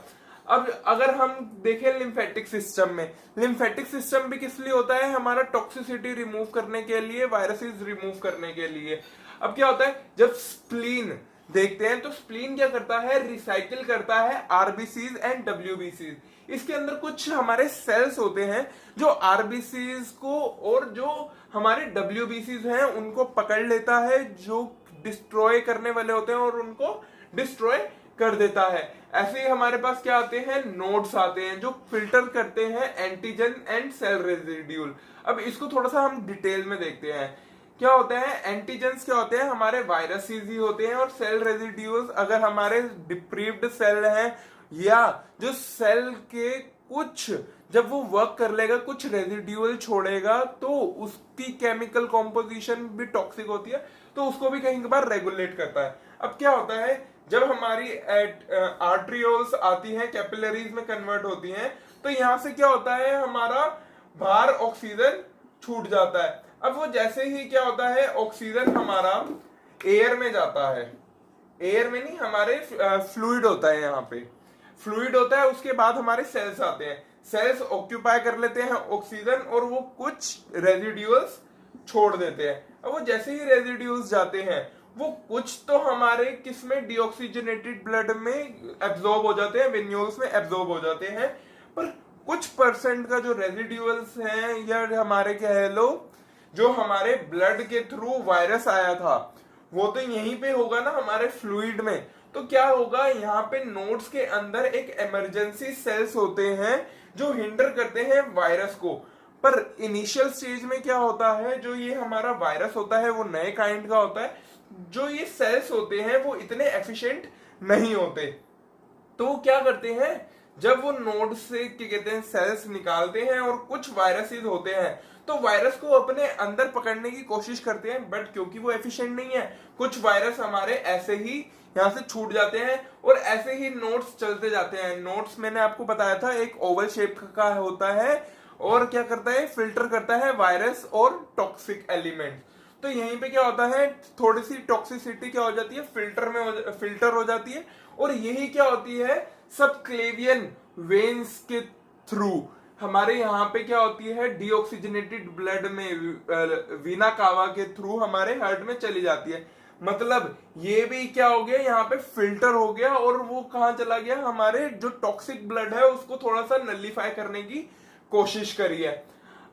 अब अगर हम देखें लिम्फेटिक सिस्टम में, लिम्फेटिक सिस्टम भी किस लिए होता है, हमारा टॉक्सिसिटी रिमूव करने के लिए, वायरसेस रिमूव करने के लिए। अब क्या होता है, जब स्प्लीन देखते हैं तो स्प्लीन क्या करता है, रिसाइकिल करता है आरबीसीज एंड डब्ल्यूबीसीज। इसके अंदर कुछ हमारे सेल्स होते हैं जो आरबीसीज को और जो हमारे डब्ल्यूबीसीज हैं उनको पकड़ लेता है, जो डिस्ट्रॉय करने वाले होते हैं और उनको डिस्ट्रॉय कर देता है। ऐसे ही हमारे पास क्या आते हैं, नोड्स आते हैं जो फिल्टर करते हैं एंटीजन एंड सेल रेजिड्यूल। अब इसको थोड़ा सा हम डिटेल में देखते हैं। क्या होता है, एंटीजेंस क्या होते हैं, हमारे वायरसेस ही होते हैं, और सेल रेजिड्यूल्स अगर हमारे डिप्रीव्ड सेल हैं या जो सेल के कुछ जब वो वर्क कर लेगा कुछ रेजिड्यूल छोड़ेगा तो उसकी केमिकल कॉम्पोजिशन भी टॉक्सिक होती है, तो उसको भी कहीं बार रेगुलेट करता है। अब क्या होता है, जब हमारी आर्ट्रियोल्स आती हैं, कैपिलरीज में कन्वर्ट होती हैं, तो यहां से क्या होता है, हमारा बाहर ऑक्सीजन छूट जाता है। अब वो जैसे ही क्या होता है, ऑक्सीजन हमारा एयर में जाता है, एयर में नहीं, हमारे फ्लूइड होता है, यहाँ पे फ्लूइड होता है, उसके बाद हमारे सेल्स आते हैं, सेल्स ऑक्यूपाई कर लेते हैं ऑक्सीजन और वो कुछ रेजिड्यूल्स छोड़ देते हैं। अब वो जैसे ही रेजिड्यूल्स जाते हैं, वो कुछ तो हमारे किसमें, डीऑक्सीजनेटेड ब्लड में एब्जॉर्ब हो जाते हैं, वेन्यूल्स में एब्जॉर्ब हो जाते हैं, पर कुछ परसेंट का जो रेजिड्यूल्स हैं या हमारे कह लो जो हमारे ब्लड के थ्रू वायरस आया था वो तो यहीं पे होगा ना, हमारे फ्लूइड में। तो क्या होगा, यहाँ पे नोड्स के अंदर एक इमरजेंसी सेल्स होते हैं जो हिंडर करते हैं वायरस को। पर इनिशियल स्टेज में क्या होता है, जो ये हमारा वायरस होता है वो नए काइंड का होता है, जो ये सेल्स होते हैं वो इतने एफिशिएंट नहीं होते। तो वो क्या करते हैं, जब वो नोड से क्या कहते हैं सेल्स निकालते हैं और कुछ वायरसेस होते हैं तो वायरस को अपने अंदर पकड़ने की कोशिश करते हैं, बट क्योंकि वो एफिशिएंट नहीं है, कुछ वायरस हमारे ऐसे ही यहाँ से छूट जाते हैं और ऐसे ही नोड्स चलते जाते हैं। नोड्स मैंने आपको बताया था एक ओवल शेप का होता है और क्या करता है, फिल्टर करता है वायरस और टॉक्सिक एलिमेंट। तो यहीं पे क्या होता है, थोड़ी सी टॉक्सिसिटी क्या हो जाती है, फिल्टर हो जाती है, और यही क्या होती है, सबक्लेवियन वेन्स के थ्रू हमारे यहाँ पे क्या होती है, डीऑक्सीजनेटेड ब्लड में वीना कावा के थ्रू हमारे हार्ट में चली जाती है। मतलब ये भी क्या हो गया, यहाँ पे फिल्टर हो गया और वो कहाँ चला गया, हमारे जो टॉक्सिक ब्लड है उसको थोड़ा सा नलिफाई करने की कोशिश करी है।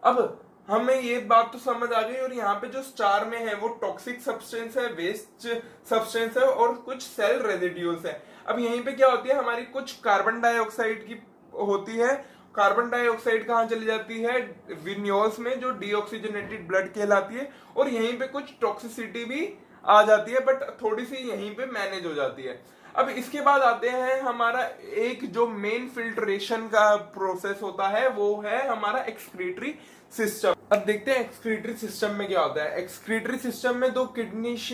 अब हमें ये बात तो समझ आ गई, और यहाँ पे जो स्टार में है वो टॉक्सिक सब्सटेंस है, वेस्ट सब्सटेंस है और कुछ सेल रेजिड्यूल्स है। अब यहीं पे क्या होती है, हमारी कुछ कार्बन डाइऑक्साइड की होती है, कार्बन डाइऑक्साइड कहाँ चली जाती है, विन्योल्स में, जो डीऑक्सीजनेटेड ब्लड कहलाती है, और यहीं पे कुछ टॉक्सिसिटी भी आ जाती है, बट थोड़ी सी यहीं पे मैनेज हो जाती है। अब इसके बाद आते हैं हमारा एक जो मेन फिल्ट्रेशन का प्रोसेस होता है, वो है हमारा एक्सक्रीटरी सिस्टम। अब देखते हैं एक्सक्रीटरी सिस्टम में क्या होता है। एक्सक्रीटरी सिस्टम में दो किडनीज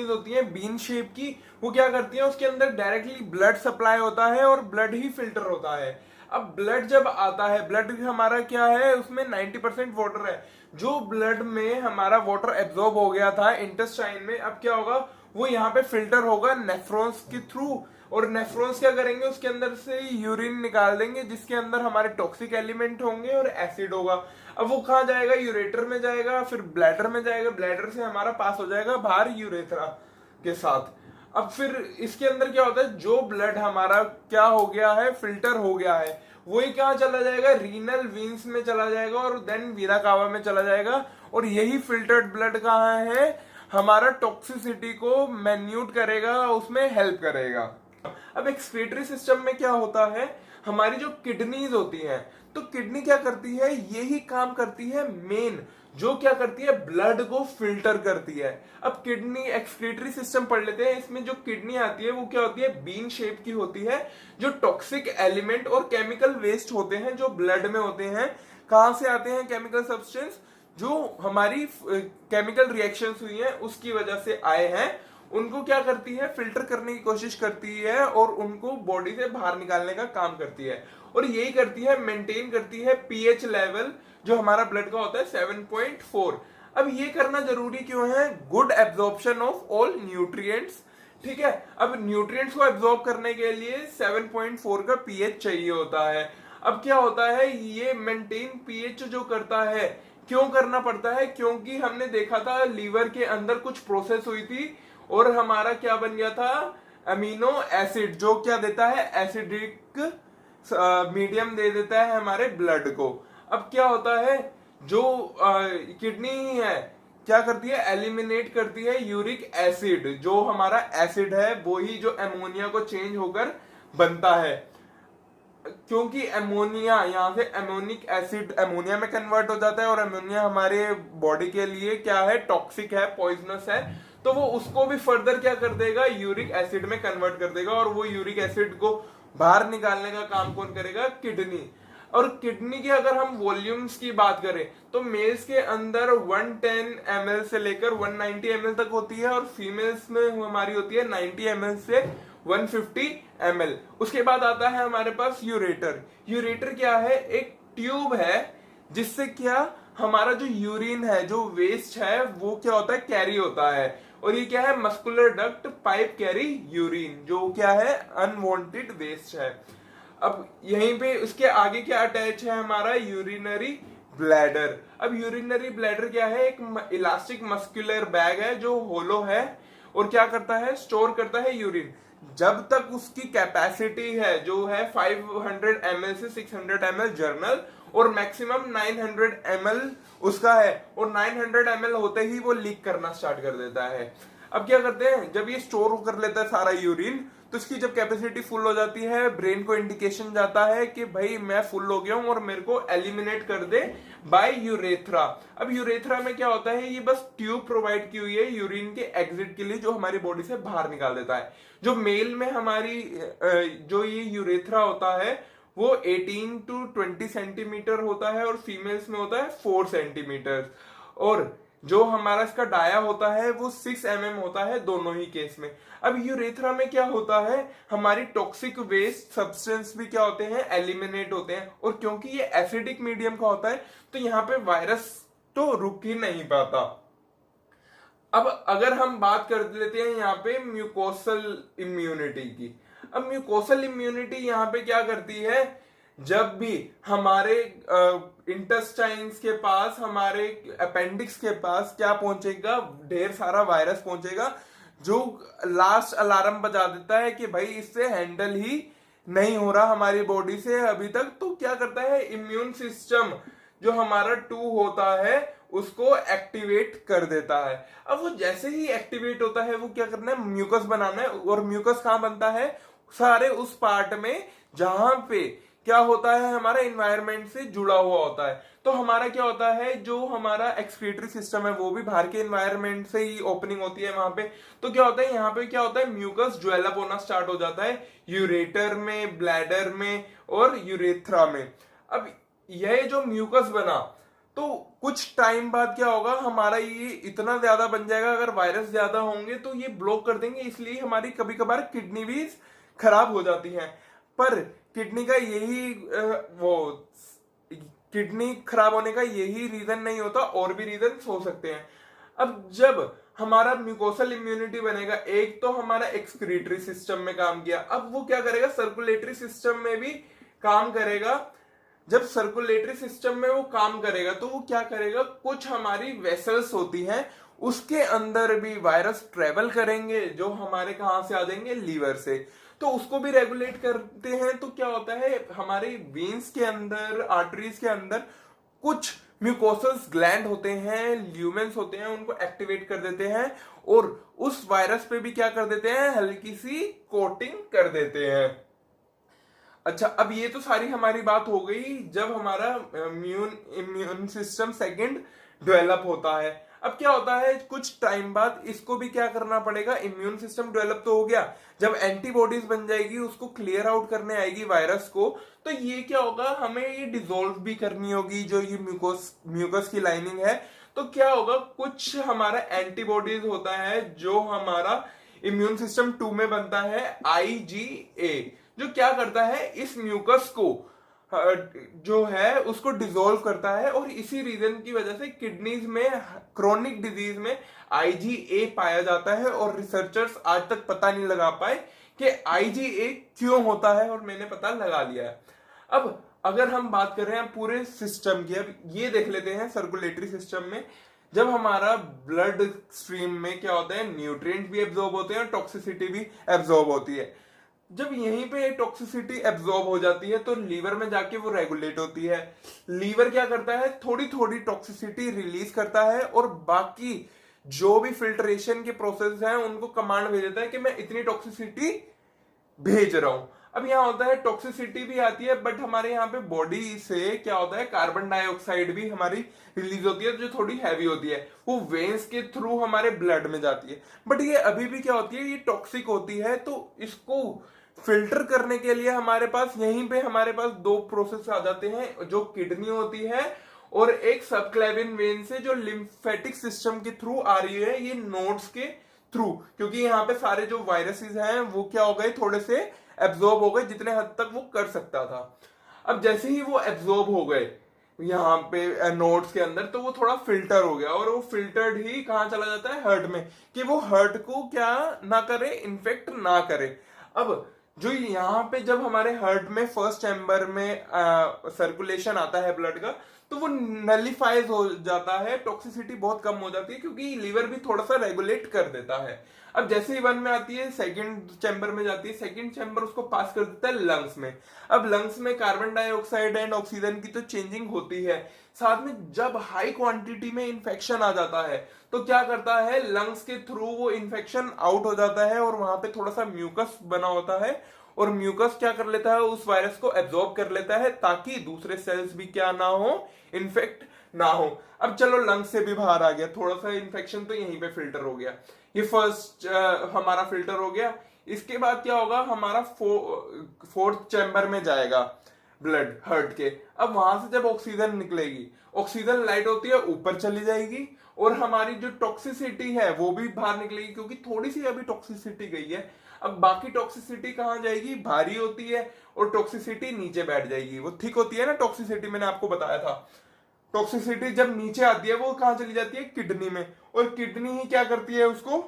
होती हैं बीन शेप की। वो क्या करती हैं, उसके अंदर डायरेक्टली ब्लड सप्लाई होता है और ब्लड ही फिल्टर होता है। अब ब्लड जब आता है, ब्लड हमारा क्या है, उसमें 90% वाटर है। जो ब्लड में हमारा वाटर एब्जॉर्ब हो गया था इंटेस्टाइन में, अब क्या होगा, वो यहाँ पे फिल्टर होगा नेफ्रॉन्स के थ्रू। और नेफ्रॉन्स क्या करेंगे, उसके अंदर से यूरिन निकाल देंगे, जिसके अंदर हमारे टॉक्सिक एलिमेंट होंगे और एसिड होगा। अब वो कहाँ जाएगा, यूरेटर में जाएगा, फिर ब्लैडर में जाएगा, ब्लैडर से हमारा पास हो जाएगा बाहर यूरेथ्रा के साथ। अब फिर इसके अंदर क्या होता है, जो ब्लड हमारा क्या हो गया है, फिल्टर हो गया है, वही कहाँ चला जाएगा, रीनल वीन्स में चला जाएगा और देन वीना कावा में चला जाएगा। और यही फिल्टर्ड ब्लड कहाँ है, हमारा टॉक्सिसिटी को मैन्यूट करेगा, उसमें हेल्प करेगा। अब एक्सक्रीटरी सिस्टम में क्या होता है, हमारी जो किडनीज होती हैं, तो किडनी क्या करती है, यही काम करती है मेन, जो क्या करती है, ब्लड को फिल्टर करती है। अब किडनी एक्सक्रीटरी सिस्टम पढ़ लेते हैं। इसमें जो किडनी आती है वो क्या होती है, बीन शेप की होती है। जो टॉक्सिक एलिमेंट और केमिकल वेस्ट होते हैं जो ब्लड में होते हैं, कहां से आते हैं, केमिकल सब्सटेंस जो हमारी केमिकल रिएक्शंस हुई हैं उसकी वजह से आए हैं, उनको क्या करती है, फिल्टर करने की कोशिश करती है और उनको बॉडी से बाहर निकालने का काम करती है। और यही करती है, मेंटेन करती है पीएच लेवल जो हमारा ब्लड का होता है 7.4। अब ये करना जरूरी क्यों है, good absorption of all nutrients. ठीक है, अब न्यूट्रिएंट्स को एब्जॉर्ब करने के लिए 7.4 का पीएच चाहिए होता है। अब क्या होता है, ये मेंटेन पीएच जो करता है, क्यों करना पड़ता है, क्योंकि हमने देखा था लीवर के अंदर कुछ प्रोसेस हुई थी और हमारा क्या बन गया था, अमीनो एसिड, जो क्या देता है, एसिडिक मीडियम दे देता है हमारे ब्लड को। अब क्या होता है, जो किडनी है क्या करती है, एलिमिनेट करती है यूरिक एसिड, जो हमारा एसिड है वो ही जो एमोनिया को चेंज होकर बनता है। क्योंकि एमोनिया यहाँ से एमोनिक एसिड एमोनिया में कन्वर्ट हो जाता है और एमोनिया हमारे बॉडी के लिए क्या है, टॉक्सिक है, पॉइजनस है, तो वो उसको भी फर्दर क्या कर देगा, यूरिक एसिड में कन्वर्ट कर देगा। और वो यूरिक एसिड को बाहर निकालने का काम कौन करेगा, किडनी। और किडनी की अगर हम वॉल्यूम्स की बात करें तो मेल्स के अंदर 110 ml से लेकर 190 ml तक होती है और फीमेल्स में हमारी होती है 90 ml से 150 ml। उसके बाद आता है हमारे पास यूरेटर। यूरेटर क्या है, एक ट्यूब है जिससे क्या हमारा जो यूरिन है, जो वेस्ट है, वो क्या होता है, कैरी होता है। और ये क्या है, muscular duct pipe carry urine, जो क्या है, अनवांटेड वेस्ट है। अब यहीं पे उसके आगे क्या अटैच है, हमारा यूरिनरी ब्लैडर। अब यूरिनरी ब्लैडर क्या है, एक इलास्टिक मस्कुलर बैग है जो होलो है और क्या करता है, स्टोर करता है यूरिन। जब तक उसकी कैपेसिटी है जो है 500 ml से 600 ml जर्नल और मैक्सिमम 900 ml उसका है, और 900 ml होते ही वो लीक करना स्टार्ट कर देता है। अब क्या करते हैं, जब ये स्टोर कर लेता है सारा यूरिन, तो इसकी जब कैपेसिटी फुल हो जाती है, ब्रेन को इंडिकेशन जाता है कि भाई मैं फुल हो गया हूं और मेरे को एलिमिनेट कर दे बाय यूरेथ्रा। अब यूरेथ्रा में क्या होता है, ये बस ट्यूब प्रोवाइड की हुई है यूरिन के एग्जिट के लिए, जो हमारी बॉडी से बाहर निकाल देता है। जो मेल में हमारी जो ये यूरेथ्रा होता है वो 18 to 20 सेंटीमीटर होता है और फीमेल्स में होता है 4 सेंटीमीटर। और जो हमारा इसका डाया होता है वो 6 mm होता है दोनों ही केस में। अब यूरेथ्रा में क्या होता है, हमारी टॉक्सिक वेस्ट सब्सटेंस भी क्या होते हैं, एलिमिनेट होते हैं। और क्योंकि ये एसिडिक मीडियम का होता है तो यहाँ पे वायरस तो रुक ही नहीं पाता। अब अगर हम बात कर लेते हैं यहाँ पे म्यूकोसल इम्यूनिटी की। अब म्यूकोसल इम्यूनिटी यहाँ पे क्या करती है, जब भी हमारे इंटेस्टाइन्स के पास, हमारे अपेंडिक्स के पास क्या पहुंचेगा, ढेर सारा वायरस पहुंचेगा, जो लास्ट अलार्म बजा देता है कि भाई इससे हैंडल ही नहीं हो रहा हमारी बॉडी से अभी तक। तो क्या करता है, इम्यून सिस्टम जो हमारा 2 होता है उसको एक्टिवेट कर देता है। अब वो जैसे ही एक्टिवेट होता है वो क्या करना है, म्यूकस बनाना है। और म्यूकस कहाँ बनता है, सारे उस पार्ट में जहां पे क्या होता है, हमारा इन्वायरमेंट से जुड़ा हुआ होता है। तो हमारा क्या होता है, जो हमारा एक्सक्रीटरी सिस्टम है वो भी बाहर के इन्वायरमेंट से ही ओपनिंग होती है वहां पे। तो क्या होता है, यहाँ पे क्या होता है, म्यूकस ज्वेलअप होना स्टार्ट हो जाता है यूरेटर में, ब्लैडर में और यूरेथ्रा में। अब यह जो म्यूकस बना, तो कुछ टाइम बाद क्या होगा, हमारा ये इतना ज्यादा बन जाएगा, अगर वायरस ज्यादा होंगे तो ये ब्लॉक कर देंगे, इसलिए हमारी कभी कभार किडनी भी खराब हो जाती है। पर किडनी का यही वो किडनी खराब होने का यही रीजन नहीं होता, और भी रीजन हो सकते हैं। अब जब हमारा म्यूकोसल इम्यूनिटी बनेगा, एक तो हमारा एक्सक्रीटरी सिस्टम में काम किया, अब वो क्या करेगा, सर्कुलेटरी सिस्टम में भी काम करेगा। जब सर्कुलेटरी सिस्टम में वो काम करेगा तो वो क्या करेगा, कुछ हमारी वेसल्स होती हैं उसके अंदर भी वायरस ट्रेवल करेंगे, जो हमारे कहां से आ जाएंगे, लीवर से। तो उसको भी रेगुलेट करते हैं। तो क्या होता है, हमारे वेन्स के अंदर, आर्टरीज के अंदर कुछ म्यूकोसस ग्लैंड होते हैं, ल्यूमेन्स होते हैं, उनको एक्टिवेट कर देते हैं और उस वायरस पे भी क्या कर देते हैं, हल्की सी कोटिंग कर देते हैं। अच्छा, अब ये तो सारी हमारी बात हो गई जब हमारा इम्यून सिस्टम सेकंड डेवलप होता है। अब क्या होता है, कुछ टाइम बाद इसको भी क्या करना पड़ेगा, इम्यून सिस्टम डेवलप तो हो गया, जब एंटीबॉडीज बन जाएगी, उसको क्लियर आउट करने आएगी वायरस को, तो ये क्या होगा, हमें ये डिसॉल्व भी करनी होगी जो ये म्यूकस की लाइनिंग है। तो क्या होगा, कुछ हमारा एंटीबॉडीज होता है जो हमारा इम्यून सिस्टम 2 में बनता है, IgA, जो क्या करता है, इस म्यूकस को जो है उसको डिसॉल्व करता है। और इसी रीजन की वजह से किडनीज में क्रोनिक डिजीज में IgA पाया जाता है, और रिसर्चर्स आज तक पता नहीं लगा पाए कि IgA क्यों होता है, और मैंने पता लगा लिया है। अब अगर हम बात कर रहे हैं पूरे सिस्टम की, अब ये देख लेते हैं सर्कुलेटरी सिस्टम में, जब हमारा ब्लड स्ट्रीम में क्या होता है, न्यूट्रिएंट भी एब्जॉर्ब होते हैं और टॉक्सिसिटी भी एब्जॉर्ब होती है। जब यहीं पे टॉक्सिसिटी एब्जॉर्ब हो जाती है तो लीवर में जाके वो रेगुलेट होती है। लीवर क्या करता है, थोड़ी थोड़ी टॉक्सिसिटी रिलीज करता है, और बाकी जो भी फिल्ट्रेशन के प्रोसेस हैं उनको कमांड भेज देता है कि मैं इतनी टॉक्सिसिटी भेज रहा हूं। अब यहाँ होता है, टॉक्सिसिटी भी आती है, बट हमारे यहाँ पे बॉडी से क्या होता है, कार्बन डाइऑक्साइड भी हमारी रिलीज होती है जो थोड़ी हैवी होती है, वो वेन्स के थ्रू हमारे ब्लड में जाती है। बट ये अभी भी क्या होती है, ये टॉक्सिक होती है। तो इसको फिल्टर करने के लिए हमारे पास यहीं पे हमारे पास 2 प्रोसेस आ जाते हैं, जो किडनी होती है और एक सबक्लेविन वेन से जो लिम्फेटिक सिस्टम के थ्रू आ रही है, ये नोड्स के थ्रू, क्योंकि यहाँ पे सारे जो वायरसेस हैं वो क्या हो गए, थोड़े से एब्जॉर्ब हो गए जितने हद तक वो कर सकता था। अब जैसे ही वो एब्जॉर्ब हो गए यहाँ पे नोड्स के अंदर, तो वो थोड़ा फिल्टर हो गया, और वो फिल्टर्ड ही कहाँ चला जाता है, हार्ट में, कि वो हार्ट को क्या ना करे, इन्फेक्ट ना करे। अब जो यहाँ पे जब हमारे हार्ट में फर्स्ट चैम्बर में सर्कुलेशन आता है ब्लड का, तो वो नलिफाइज हो जाता है, टॉक्सिसिटी बहुत कम हो जाती है, क्योंकि लीवर भी थोड़ा सा रेगुलेट कर देता है। अब जैसे ही 1 में आती है, सेकंड चैम्बर में जाती है, सेकंड चैम्बर उसको पास कर देता है लंग्स में। अब लंग्स में कार्बन डाइऑक्साइड एंड ऑक्सीजन की तो चेंजिंग होती है, साथ में जब हाई क्वांटिटी में इंफेक्शन आ जाता है तो क्या करता है, लंग्स के थ्रू वो इंफेक्शन आउट हो जाता है, और वहां पे थोड़ा सा म्यूकस बना होता है, और म्यूकस क्या कर लेता है, उस वायरस को एब्जॉर्ब कर लेता है, ताकि दूसरे सेल्स भी क्या ना हो, इन्फेक्ट ना हो। अब चलो लंग्स से भी बाहर आ गया, थोड़ा सा इन्फेक्शन तो यहीं पे फिल्टर हो गया, ये फर्स्ट हमारा फिल्टर हो गया। इसके बाद क्या होगा, हमारा फोर्थ चैम्बर में जाएगा ब्लड हार्ट के। अब वहां से जब ऑक्सीजन निकलेगी, ऑक्सीजन लाइट होती है ऊपर चली जाएगी, और हमारी जो टॉक्सिसिटी है वो भी बाहर निकलेगी, क्योंकि थोड़ी सी अभी टॉक्सिसिटी गई है। अब बाकी टॉक्सिसिटी कहां जाएगी, भारी होती है, और टॉक्सिसिटी नीचे बैठ जाएगी। वो थिक होती है ना टॉक्सिसिटी, मैंने आपको बताया था। टॉक्सिसिटी जब नीचे आती है वो कहां चली जाती है, किडनी में, और किडनी ही क्या करती है, उसको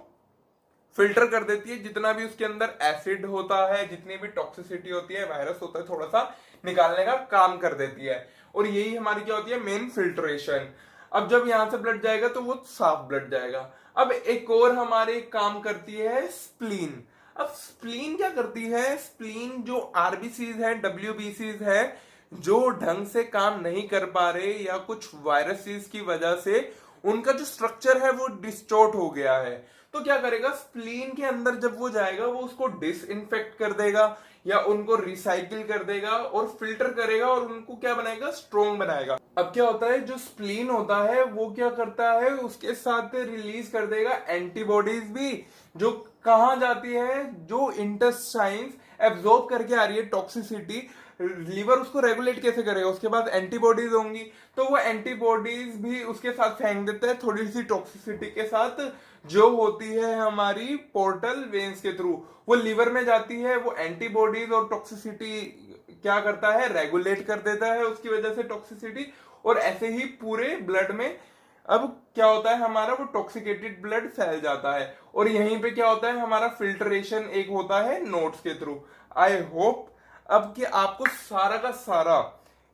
फिल्टर कर देती है, जितना भी उसके अंदर एसिड होता है, जितनी भी टॉक्सिसिटी होती है, वायरस होता है, थोड़ा सा निकालने का काम कर देती है। और यही हमारी क्या होती है, मेन फिल्ट्रेशन। अब जब यहां से ब्लड जाएगा तो वो साफ ब्लड जाएगा। अब एक और हमारे काम करती है स्प्लीन। अब स्प्लीन क्या करती है, स्प्लीन जो आरबीसीज है, डब्ल्यूबीसीज है, जो ढंग से काम नहीं कर पा रहे या कुछ वायरसेस की वजह से उनका जो स्ट्रक्चर है वो डिस्टॉर्ट हो गया है, तो क्या करेगा, स्प्लीन के अंदर जब वो जाएगा वो उसको डिसइंफेक्ट कर देगा या उनको रिसाइकिल कर देगा और फिल्टर करेगा और उनको क्या बनाएगा, स्ट्रोंग बनाएगा। अब क्या होता है, जो स्प्लीन होता है वो क्या करता है, उसके साथ रिलीज कर देगा एंटीबॉडीज भी, जो कहाँ जाती है, जो इंटेस्टाइन्स एब्जॉर्ब करके आ रही है टॉक्सिसिटी, लीवर उसको रेगुलेट कैसे करेगा, उसके बाद एंटीबॉडीज होंगी, तो वो एंटीबॉडीज भी उसके साथ फेंक देता है थोड़ी सी टॉक्सिसिटी के साथ, जो होती है हमारी पोर्टल वेन्स के थ्रू, वो लीवर में जाती है। वो एंटीबॉडीज और टॉक्सिसिटी क्या करता है, रेगुलेट कर देता है उसकी वजह से टॉक्सिसिटी, और ऐसे ही पूरे ब्लड में अब क्या होता है, हमारा वो टॉक्सिकेटेड ब्लड फैल जाता है। और यहीं पे क्या होता है, हमारा फिल्ट्रेशन एक होता है नोड्स के थ्रू। आई होप अब कि आपको सारा का सारा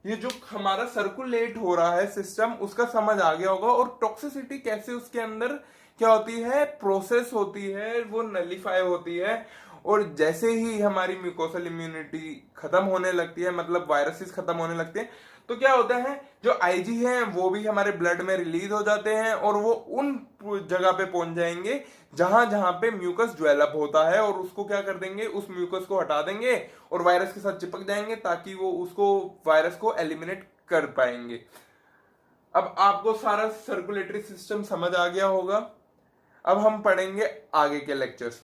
ये जो हमारा सर्कुलेट हो रहा है सिस्टम उसका समझ आ गया होगा, और टॉक्सिसिटी कैसे उसके अंदर क्या होती है, प्रोसेस होती है, वो नलीफाई होती है। और जैसे ही हमारी म्यूकोसल इम्यूनिटी खत्म होने लगती है, मतलब वायरसेस खत्म होने लगते हैं, तो क्या होता है, जो आईजी हैं वो भी हमारे ब्लड में रिलीज हो जाते हैं और वो उन जगह पे पहुंच जाएंगे जहां जहां पे म्यूकस डेवलप होता है, और उसको क्या कर देंगे, उस म्यूकस को हटा देंगे और वायरस के साथ चिपक जाएंगे ताकि वो उसको वायरस को एलिमिनेट कर पाएंगे। अब आपको सारा सर्कुलेटरी सिस्टम समझ आ गया होगा। अब हम पढ़ेंगे आगे के लेक्चर्स।